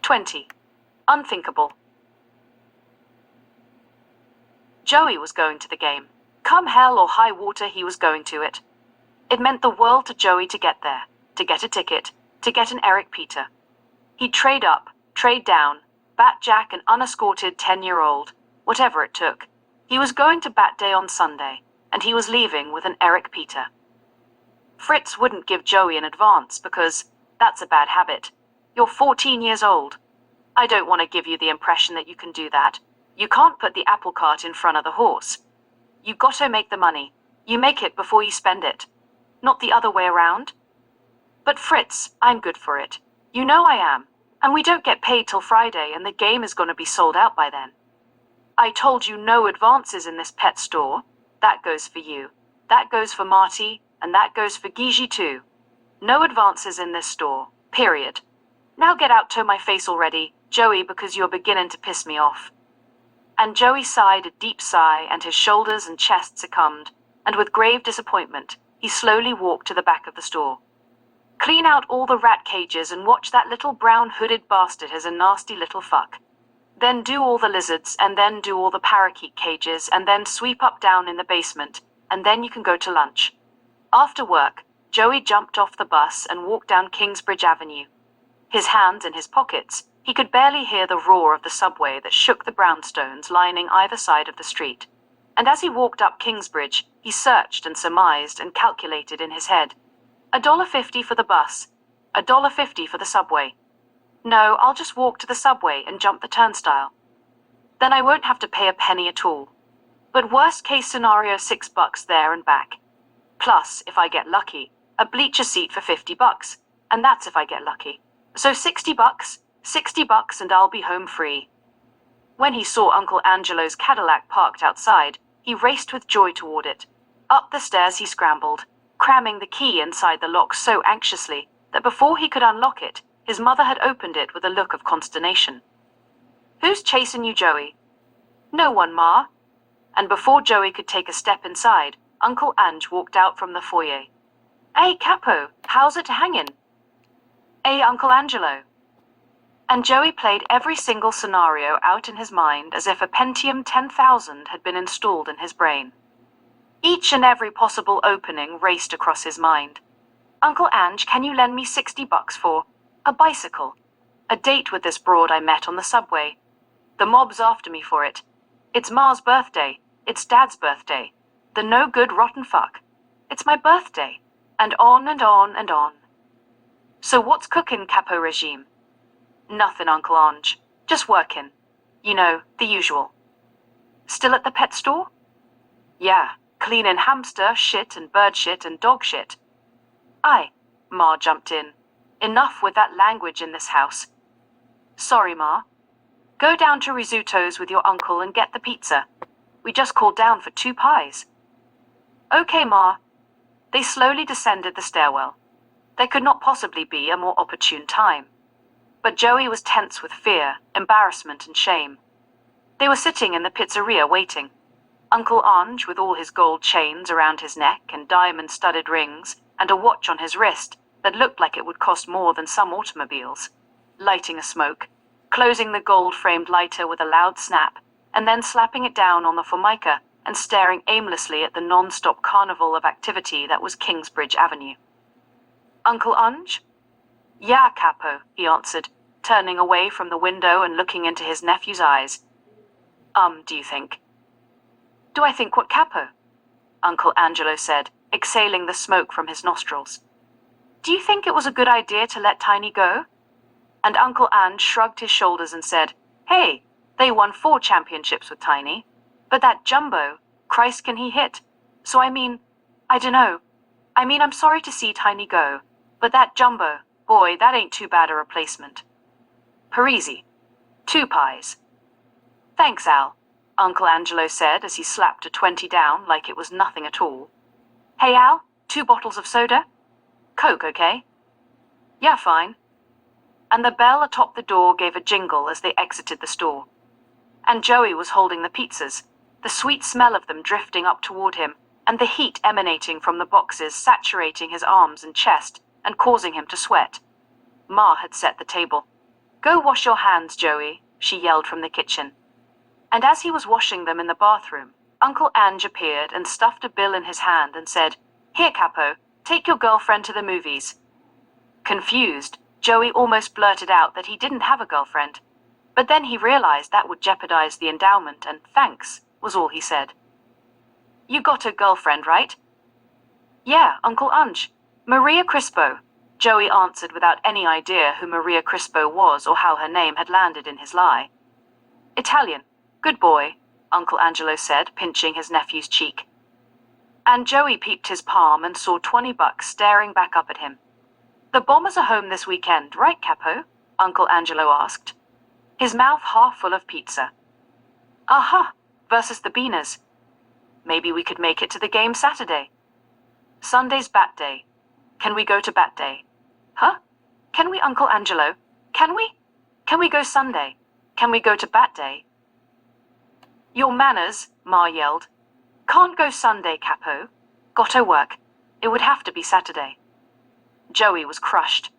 20. Unthinkable. Joey was going to the game. Come hell or high water, he was going to it. It meant the world to Joey to get there, to get a ticket, to get an Eric Peter. He'd trade up, trade down, bat jack an unescorted 10-year-old, whatever it took. He was going to bat day on Sunday, and he was leaving with an Eric Peter. Fritz wouldn't give Joey an advance because that's a bad habit. You're 14 years old. I don't want to give you the impression that you can do that. You can't put the apple cart in front of the horse. You gotta make the money. You make it before you spend it. Not the other way around. But Fritz, I'm good for it. You know I am. And we don't get paid till Friday and the game is gonna be sold out by then. I told you no advances in this pet store. That goes for you. That goes for Marty. And that goes for Gigi too. No advances in this store. Period. Now get out to my face already, Joey, because you're beginning to piss me off. And Joey sighed a deep sigh and his shoulders and chest succumbed, and with grave disappointment, he slowly walked to the back of the store. Clean out all the rat cages and watch that little brown hooded bastard as a nasty little fuck. Then do all the lizards and then do all the parakeet cages and then sweep up down in the basement, and then you can go to lunch. After work, Joey jumped off the bus and walked down Kingsbridge Avenue. His hands in his pockets, he could barely hear the roar of the subway that shook the brownstones lining either side of the street. And as he walked up Kingsbridge, he searched and surmised and calculated in his head. $1.50 for the bus, $1.50 for the subway. No, I'll just walk to the subway and jump the turnstile. Then I won't have to pay a penny at all. But worst case scenario, $6 there and back. Plus, if I get lucky, a bleacher seat for $50, and that's if I get lucky. So $60, $60 and I'll be home free. When he saw Uncle Angelo's Cadillac parked outside, he raced with joy toward it. Up the stairs he scrambled, cramming the key inside the lock so anxiously that before he could unlock it, his mother had opened it with a look of consternation. Who's chasing you, Joey? No one, Ma. And before Joey could take a step inside, Uncle Ange walked out from the foyer. Hey, Capo, how's it hanging? Hey, Uncle Angelo. And Joey played every single scenario out in his mind as if a Pentium 10,000 had been installed in his brain. Each and every possible opening raced across his mind. Uncle Ange, can you lend me $60 for a bicycle? A date with this broad I met on the subway. The mob's after me for it. It's Ma's birthday. It's Dad's birthday. The no-good rotten fuck. It's my birthday. And on and on and on. So what's cooking, Capo regime? Nothing, Uncle Ange. Just working. You know, the usual. Still at the pet store? Yeah, cleaning hamster shit and bird shit and dog shit. Aye, Ma jumped in. Enough with that language in this house. Sorry, Ma. Go down to Risotto's with your uncle and get the pizza. We just called down for 2 pies. Okay, Ma. They slowly descended the stairwell. There could not possibly be a more opportune time. But Joey was tense with fear, embarrassment, and shame. They were sitting in the pizzeria waiting. Uncle Ange, with all his gold chains around his neck and diamond-studded rings, and a watch on his wrist that looked like it would cost more than some automobiles, lighting a smoke, closing the gold-framed lighter with a loud snap, and then slapping it down on the formica and staring aimlessly at the non-stop carnival of activity that was Kingsbridge Avenue. Uncle Ange? Yeah, Capo, he answered, turning away from the window and looking into his nephew's eyes. Do you think? Do I think what, Capo? Uncle Angelo said, exhaling the smoke from his nostrils. Do you think it was a good idea to let Tiny go? And Uncle Ange shrugged his shoulders and said, Hey, they won 4 championships with Tiny. But that Jumbo, Christ can he hit. So I dunno. I'm sorry to see Tiny go. But that Jumbo, boy, that ain't too bad a replacement. Parisi. 2 pies. Thanks, Al, Uncle Angelo said as he slapped a 20 down like it was nothing at all. Hey, Al, 2 bottles of soda? Coke, okay? Yeah, fine. And the bell atop the door gave a jingle as they exited the store. And Joey was holding the pizzas, the sweet smell of them drifting up toward him, and the heat emanating from the boxes saturating his arms and chest and causing him to sweat. Ma had set the table. "Go wash your hands, Joey," she yelled from the kitchen. And as he was washing them in the bathroom, Uncle Ange appeared and stuffed a bill in his hand and said, "Here, Capo, take your girlfriend to the movies." Confused, Joey almost blurted out that he didn't have a girlfriend. But then he realized that would jeopardize the endowment, and "Thanks" was all he said. "You got a girlfriend, right?" "Yeah, Uncle Ange. Maria Crispo," Joey answered without any idea who Maria Crispo was or how her name had landed in his lie. "Italian. Good boy," Uncle Angelo said, pinching his nephew's cheek. And Joey peeped his palm and saw $20 staring back up at him. "The Bombers are home this weekend, right, Capo?" Uncle Angelo asked, his mouth half full of pizza. "Aha, versus the Beaners. Maybe we could make it to the game Saturday." "Sunday's Bat Day. Can we go to Bat Day?" "Huh? Can we, Uncle Angelo? Can we? Can we go Sunday? Can we go to Bat Day?" "Your manners," Ma yelled. "Can't go Sunday, Capo. Gotta work. It would have to be Saturday." Joey was crushed.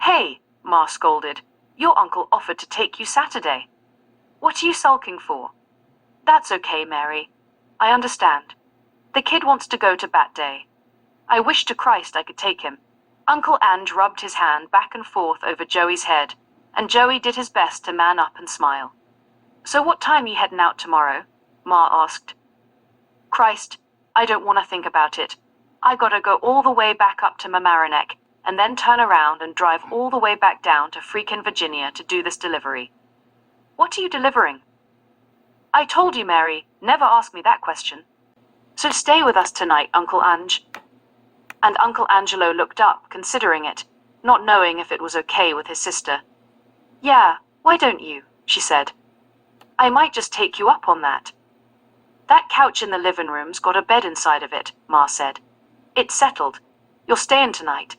"Hey," Ma scolded, "your uncle offered to take you Saturday. What are you sulking for?" "That's okay, Mary. I understand. The kid wants to go to Bat Day. I wish to Christ I could take him." Uncle Ange rubbed his hand back and forth over Joey's head, and Joey did his best to man up and smile. "So what time you heading out tomorrow?" Ma asked. "Christ, I don't want to think about it. I gotta go all the way back up to Mamaroneck, and then turn around and drive all the way back down to freaking Virginia to do this delivery." "What are you delivering?" "I told you, Mary, never ask me that question. So stay with us tonight, Uncle Ange." And Uncle Angelo looked up, considering it, not knowing if it was okay with his sister. "Yeah, why don't you?" she said. "I might just take you up on that." "That couch in the living room's got a bed inside of it," Ma said. "It's settled. You're staying tonight."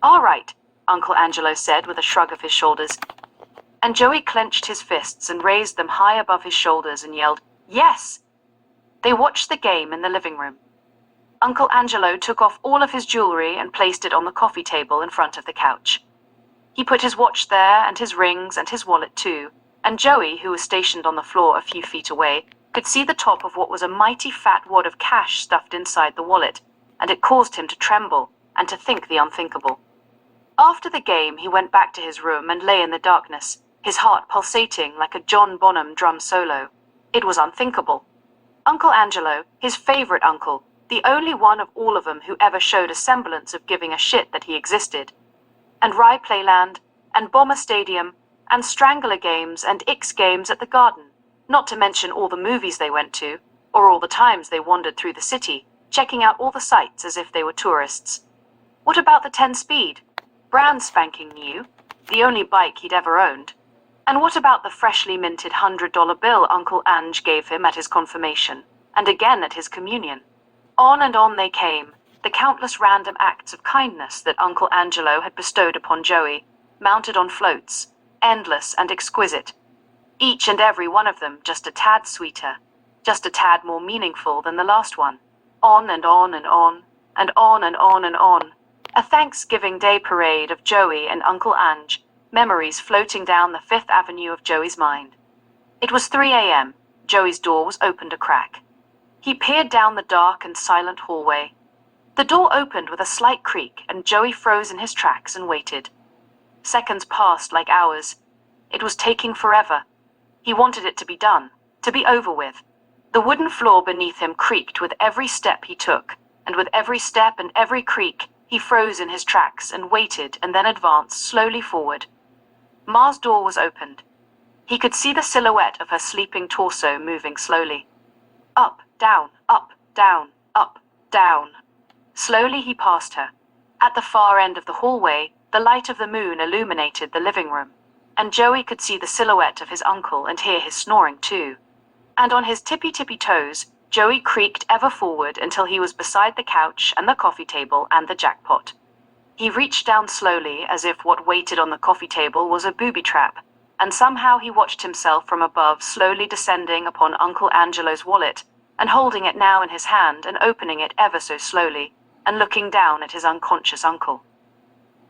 "All right," Uncle Angelo said with a shrug of his shoulders. And Joey clenched his fists and raised them high above his shoulders and yelled, "Yes!" They watched the game in the living room. Uncle Angelo took off all of his jewelry and placed it on the coffee table in front of the couch. He put his watch there and his rings and his wallet too, and Joey, who was stationed on the floor a few feet away, could see the top of what was a mighty fat wad of cash stuffed inside the wallet, and it caused him to tremble and to think the unthinkable. After the game, he went back to his room and lay in the darkness, his heart pulsating like a John Bonham drum solo. It was unthinkable. Uncle Angelo, his favorite uncle, the only one of all of them who ever showed a semblance of giving a shit that he existed. And Rye Playland, and Bomber Stadium, and Strangler games and Ix games at the Garden, not to mention all the movies they went to, or all the times they wandered through the city, checking out all the sights as if they were tourists. What about the 10-speed? Brand spanking new, the only bike he'd ever owned. And what about the freshly minted $100 bill Uncle Ange gave him at his confirmation, and again at his communion? On and on they came, the countless random acts of kindness that Uncle Angelo had bestowed upon Joey, mounted on floats, endless and exquisite. Each and every one of them just a tad sweeter, just a tad more meaningful than the last one. On and on and on, and on and on and on. A Thanksgiving Day parade of Joey and Uncle Ange, memories floating down the Fifth Avenue of Joey's mind. It was 3 a.m. Joey's door was opened a crack. He peered down the dark and silent hallway. The door opened with a slight creak, and Joey froze in his tracks and waited. Seconds passed like hours. It was taking forever. He wanted it to be done, to be over with. The wooden floor beneath him creaked with every step he took, and with every step and every creak, he froze in his tracks and waited and then advanced slowly forward. Ma's door was opened. He could see the silhouette of her sleeping torso moving slowly. Up, down, up, down, up, down. Slowly he passed her. At the far end of the hallway, the light of the moon illuminated the living room, and Joey could see the silhouette of his uncle and hear his snoring too. And on his tippy-tippy toes, Joey creaked ever forward until he was beside the couch and the coffee table and the jackpot. He reached down slowly as if what waited on the coffee table was a booby trap, and somehow he watched himself from above slowly descending upon Uncle Angelo's wallet, and holding it now in his hand and opening it ever so slowly, and looking down at his unconscious uncle.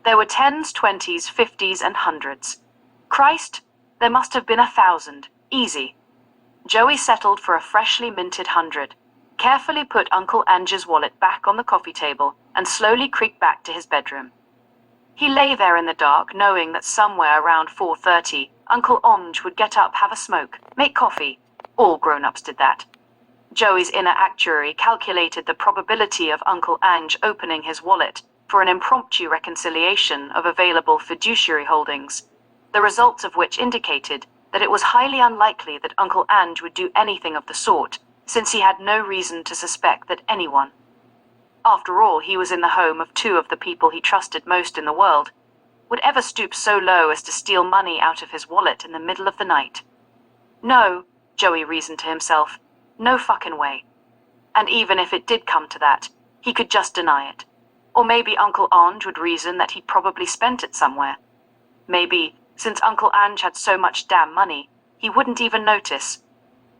There were tens, 20s, 50s, and hundreds. Christ, there must have been 1,000, easy. Joey settled for a freshly minted 100, carefully put Uncle Ange's wallet back on the coffee table, and slowly creaked back to his bedroom. He lay there in the dark, knowing that somewhere around 4:30, Uncle Ange would get up, have a smoke, make coffee. All grown-ups did that. Joey's inner actuary calculated the probability of Uncle Ange opening his wallet for an impromptu reconciliation of available fiduciary holdings, the results of which indicated that it was highly unlikely that Uncle Ange would do anything of the sort, since he had no reason to suspect that anyone. After all, he was in the home of two of the people he trusted most in the world, would ever stoop so low as to steal money out of his wallet in the middle of the night. No, Joey reasoned to himself, no fucking way. And even if it did come to that, he could just deny it. Or maybe Uncle Ange would reason that he'd probably spent it somewhere. Maybe, since Uncle Ange had so much damn money, he wouldn't even notice.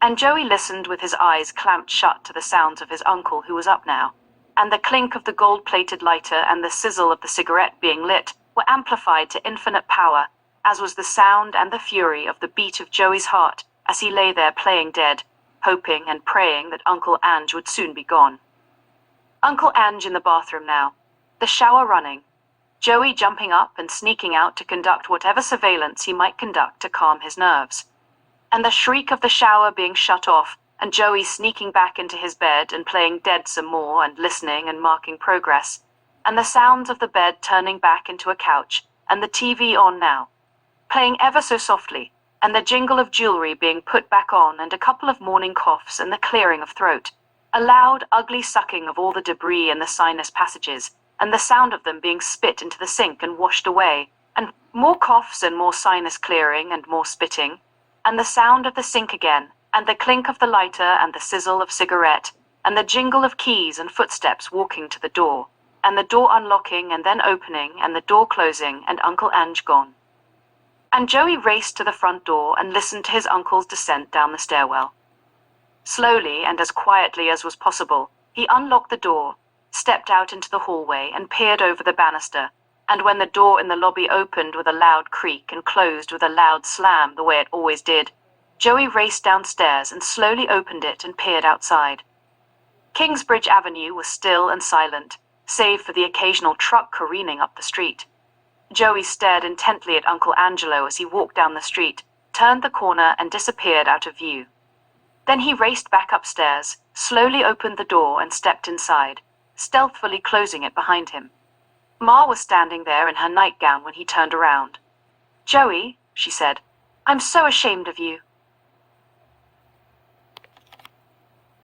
And Joey listened with his eyes clamped shut to the sounds of his uncle who was up now, and the clink of the gold-plated lighter and the sizzle of the cigarette being lit were amplified to infinite power, as was the sound and the fury of the beat of Joey's heart as he lay there playing dead, hoping and praying that Uncle Ange would soon be gone. Uncle Ange in the bathroom now, the shower running, Joey jumping up and sneaking out to conduct whatever surveillance he might conduct to calm his nerves, and the shriek of the shower being shut off, and Joey sneaking back into his bed and playing dead some more and listening and marking progress, and the sounds of the bed turning back into a couch, and the TV on now, playing ever so softly, and the jingle of jewelry being put back on, and a couple of morning coughs and the clearing of throat, a loud, ugly sucking of all the debris in the sinus passages, and the sound of them being spit into the sink and washed away, and more coughs and more sinus clearing and more spitting, and the sound of the sink again, and the clink of the lighter and the sizzle of cigarette, and the jingle of keys and footsteps walking to the door, and the door unlocking and then opening and the door closing, and Uncle Ange gone. And Joey raced to the front door and listened to his uncle's descent down the stairwell. Slowly and as quietly as was possible, he unlocked the door, stepped out into the hallway and peered over the banister, and when the door in the lobby opened with a loud creak and closed with a loud slam the way it always did, Joey raced downstairs and slowly opened it and peered outside. Kingsbridge Avenue was still and silent, save for the occasional truck careening up the street. Joey stared intently at Uncle Angelo as he walked down the street, turned the corner and disappeared out of view. Then he raced back upstairs, slowly opened the door and stepped inside, stealthily closing it behind him. Ma was standing there in her nightgown when he turned around. "Joey," she said, "I'm so ashamed of you.